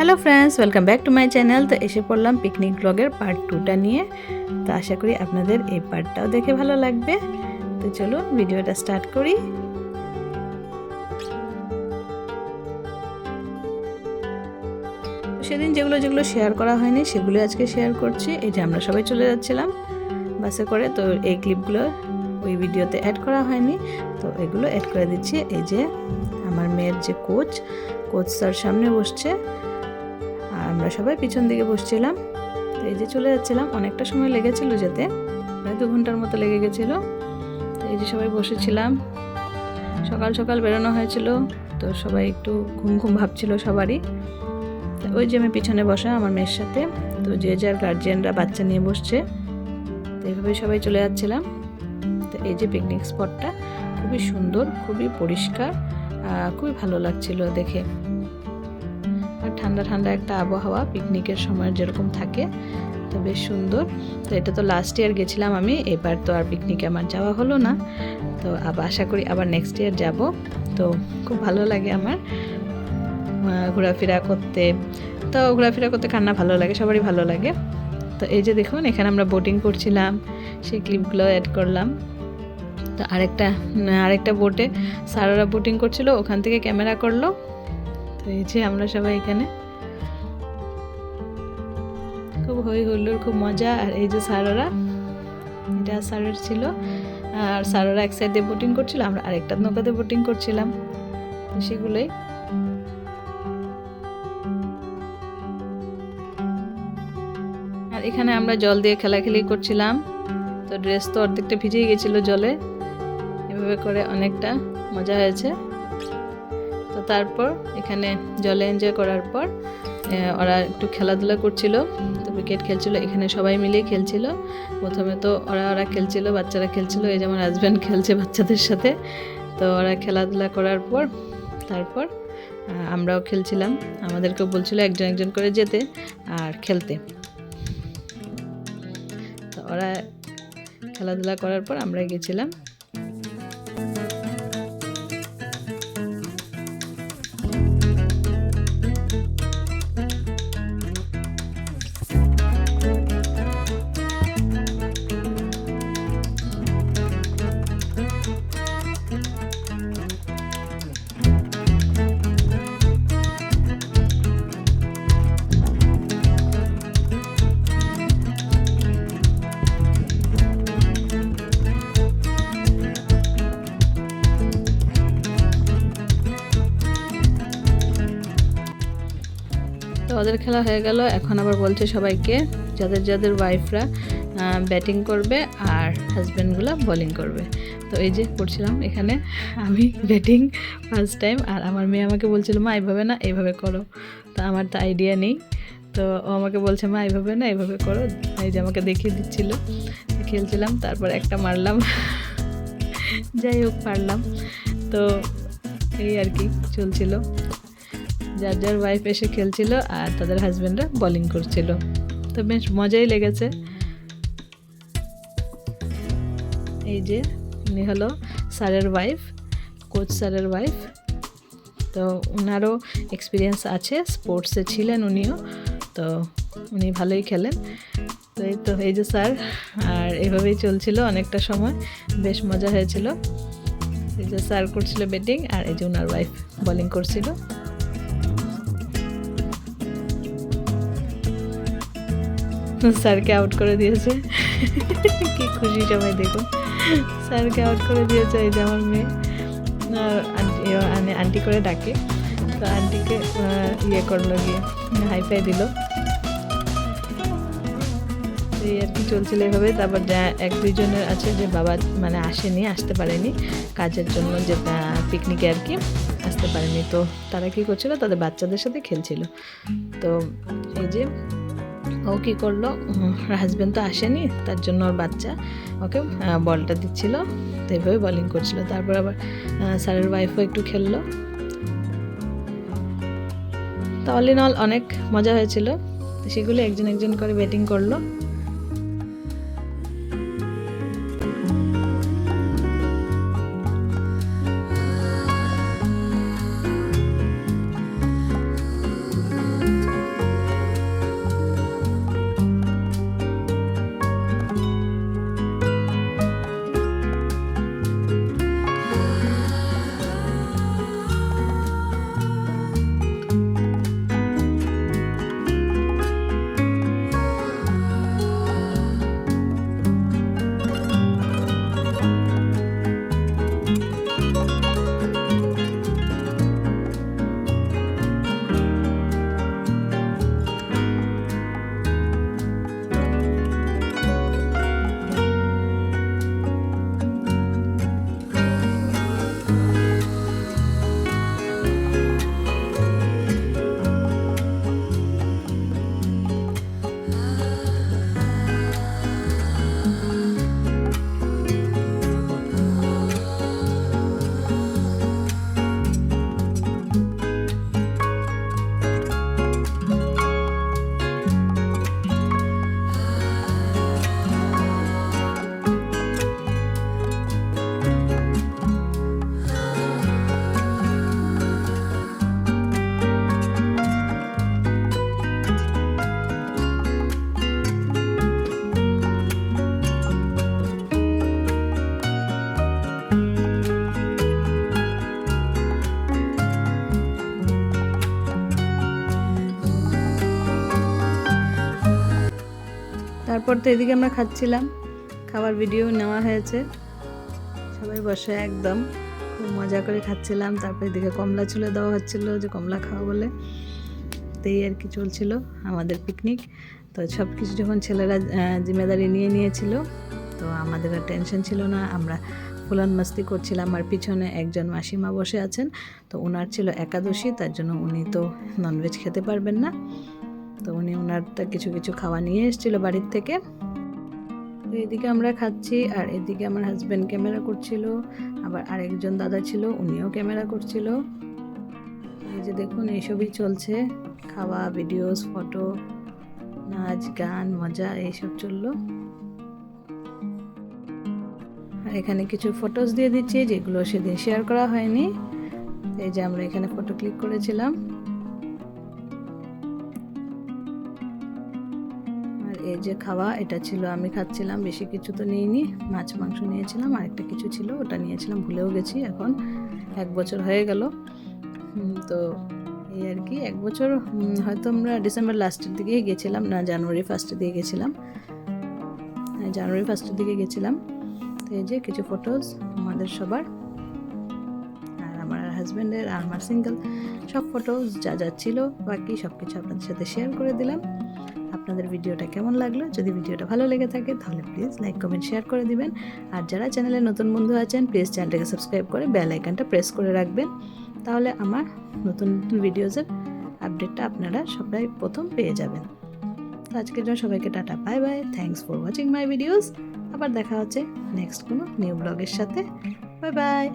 Hello friends, welcome back to my channel. তো এসে পড়লাম পিকনিক ব্লগের পার্ট 2টা নিয়ে। তো আশা করি আপনাদের এই পার্টটাও দেখে ভালো লাগবে। তো চলুন ভিডিওটা স্টার্ট করি। সেদিন যেগুলো শেয়ার করা হয়নি সেগুলো আজকে শেয়ার করছি। এই যে আমরা সবাই চলে যাচ্ছিলাম বাসে করে, তো এই ক্লিপগুলো ওই ভিডিওতে অ্যাড করা হয়নি, তো এগুলো অ্যাড করে দিচ্ছি। এই যে আমার মেয়ের যে কোচ স্যার সামনে বসছে আর আমরা সবাই পিছন দিকে বসছিলাম। তো এই যে চলে যাচ্ছিলাম, অনেকটা সময় লেগেছিল যেতে, প্রায় 2 ঘন্টার মতো লেগে গেছিলো। তো এই যে সবাই বসেছিলাম, সকাল সকাল বেরোনো হয়েছিল, তো সবাই একটু ঘুম ভাবছিল সবারই। তো ওই যে আমি পিছনে বসা আমার মেয়ের সাথে, তো যে যার গার্জিয়ানরা বাচ্চা নিয়ে বসছে, তো এইভাবেই সবাই চলে যাচ্ছিলাম। তো এই যে পিকনিক স্পটটা খুবই সুন্দর, খুবই পরিষ্কার, খুবই ভালো লাগছিল দেখে। আর ঠান্ডা ঠান্ডা একটা আবহাওয়া পিকনিকের সময় যেরকম থাকে, তো বেশ সুন্দর। তো এটা তো লাস্ট ইয়ার গেছিলাম আমি, এবার তো আর পিকনিকে আমার যাওয়া হলো না। তো আবার আশা করি আবার নেক্সট ইয়ার যাব। তো খুব ভালো লাগে আমার ঘোরাফেরা করতে। তো ঘোরাফেরা করতে কার না ভালো লাগে, সবারই ভালো লাগে। তো এই যে দেখুন, এখানে আমরা বোটিং করছিলাম, সেই ক্লিপগুলো অ্যাড করলাম। তো আরেকটা বোটে স্যাররা বোটিং করছিল, ওখান থেকে ক্যামেরা করলো। তো এই যে আমরা সবাই এখানে খুব হই হুল্লোড়, খুব মজা। আর এই যে স্যাররা, এটা স্যারের ছিল, আর স্যাররা এক সাইডে বোটিং করছিল, আমরা আরেকটা নৌকাতে বোটিং করছিলাম। সেগুলোই আর এখানে আমরা জল দিয়ে খেলাখেলি করছিলাম। তো ড্রেস তো অর্ধেকটা ভিজেই গেছিলো জলে, এভাবে করে অনেকটা মজা হয়েছে। তো তারপর এখানে জলে এনজয় করার পর ওরা একটু খেলাধুলা করছিল, তো ক্রিকেট খেলছিল, এখানে সবাই মিলে খেলছিল। প্রথমে তো ওরা খেলছিল, বাচ্চারা খেলছিল, এই যেমন হাজব্যান্ড খেলছে বাচ্চাদের সাথে। তো ওরা খেলাধুলা করার পর তারপর আমরাও খেলছিলাম, আমাদেরকেও বলছিল একজন একজন করে যেতে আর খেলতে। তো ওরা খেলাধুলা করার পর আমরা গেছিলাম। তো ওদের খেলা হয়ে গেল, এখন আবার বলছে সবাইকে যাদের ওয়াইফরা ব্যাটিং করবে আর হাজব্যান্ডগুলো বোলিং করবে। তো এই যে করছিলাম এখানে আমি ব্যাটিং ফার্স্ট টাইম, আর আমার মেয়ে আমাকে বলছিল মা এইভাবে না এইভাবে করো। তো আমার তো আইডিয়া নেই, তো ও আমাকে বলছে মা এইভাবে না এইভাবে করো, এই যে আমাকে দেখিয়ে দিচ্ছিল। খেলছিলাম, তারপর একটা মারলাম, যাই হোক পারলাম। তো এই আর কি চলছিল, যার ওয়াইফ এসে খেলছিল আর তাদের হাজব্যান্ডরা বোলিং করছিল। তো বেশ মজাই লেগেছে। এই যে উনি হলো স্যারের ওয়াইফ, কোচ স্যারের ওয়াইফ। তো ওনারও এক্সপিরিয়েন্স আছে, স্পোর্টসে ছিলেন উনিও, তো উনি ভালোই খেলেন। তো এই যে স্যার, আর এভাবেই চলছিল অনেকটা সময়, বেশ মজা হয়েছিল। এই যে স্যার করছিল ব্যাটিং আর এই যে ওনার ওয়াইফ বোলিং করছিল। স্যারকে আউট করে দিয়েছে, কি খুশি সবাই দেখুন, স্যারকে আউট করে দিয়েছে। এই যে আমার মেয়ে আন্টি করে ডাকে, তো আন্টিকে করলো, গিয়ে হাইফাই দিল। এই আর কি চলছিল এভাবে। তারপর এক দুইজনের আছে যে বাবা মানে আসতে পারেনি কাজের জন্য, যে পিকনিকে আর কি আসতে পারেনি, তো তারা কি করছিল, তাদের বাচ্চাদের সাথে খেলছিল। তো এই যে ও কী করলো, হাজব্যান্ড তো আসেনি, তার জন্য ওর বাচ্চা ওকে বলটা দিচ্ছিল, তো এইভাবে বোলিং করছিল। তারপর আবার স্যারের ওয়াইফও একটু খেললো। তো অল ইন অল অনেক মজা হয়েছিল। সেগুলো একজন একজন করে ব্যাটিং করলো। তারপর তো এদিকে আমরা খাচ্ছিলাম, খাবার ভিডিও নেওয়া হয়েছে, সবাই বসে একদম খুব মজা করে খাচ্ছিলাম। তারপর এদিকে কমলা ছুলে দেওয়া হচ্ছিলো, যে কমলা খাওয়া বলে, তো এই আর কি চলছিল আমাদের পিকনিক। তো সব কিছু যখন ছেলেরা জিম্মেদারি নিয়ে নিয়েছিল, তো আমাদের আর টেনশন ছিল না, আমরা ফুলান মাস্তি করছিলাম। আর পিছনে একজন মাসিমা বসে আছেন, তো ওনার ছিল একাদশী, তার জন্য উনি তো ননভেজ খেতে পারবেন না, তো উনি ওনারটা কিছু কিছু খাওয়া নিয়ে এসেছিলো বাড়ির থেকে। তো এদিকে আমরা খাচ্ছি, আর এদিকে আমার হাজব্যান্ড ক্যামেরা করছিল, আবার আরেকজন দাদা ছিল, উনিও ক্যামেরা করছিল। এই যে দেখুন, এইসবই চলছে, খাওয়া, ভিডিওস, ফটো, নাচ, গান, মজা, এইসব চললো। আর এখানে কিছু ফটোস দিয়ে দিচ্ছি, যেগুলো সেদিন শেয়ার করা হয়নি। এই যে আমরা এখানে ফটো ক্লিক করেছিলাম। আর এই যে খাওয়া, এটা ছিল, আমি খাচ্ছিলাম, বেশি কিছু তো নিইনি, মাছ মাংস নিয়েছিলাম, আর একটা কিছু ছিল ওটা নিয়েছিলাম, ভুলেও গেছি, এখন 1 বছর হয়ে গেল। তো এই আর কি, 1 বছর হয়তো আমরা ডিসেম্বর লাস্টের দিকেই গেছিলাম, না জানুয়ারি ফার্স্টের দিকে গেছিলাম, জানুয়ারি ফার্স্টের দিকে গেছিলাম। তো এই যে কিছু ফটোস আমাদের সবার, আর আমার হাজব্যান্ডের, আর আমার সিঙ্গেল, সব ফটোস যা যা ছিল বাকি সব কিছু আপনাদের সাথে শেয়ার করে দিলাম। আপনাদের ভিডিওটা কেমন লাগলো? যদি ভিডিওটা ভালো লেগে থাকে তাহলে প্লিজ লাইক, কমেন্ট, শেয়ার করে দিবেন। আর যারা চ্যানেলে নতুন বন্ধু আছেন, প্লিজ চ্যানেলটাকে সাবস্ক্রাইব করে বেল আইকনটা প্রেস করে রাখবেন, তাহলে আমার নতুন নতুন ভিডিওসের আপডেটটা আপনারা সবাই প্রথম পেয়ে যাবেন। তো আজকের জন্য সবাইকে tata, bye bye, thanks for watching my videos. আবার দেখা হচ্ছে নেক্সট কোনো নিউ ব্লগের সাথে। Bye bye.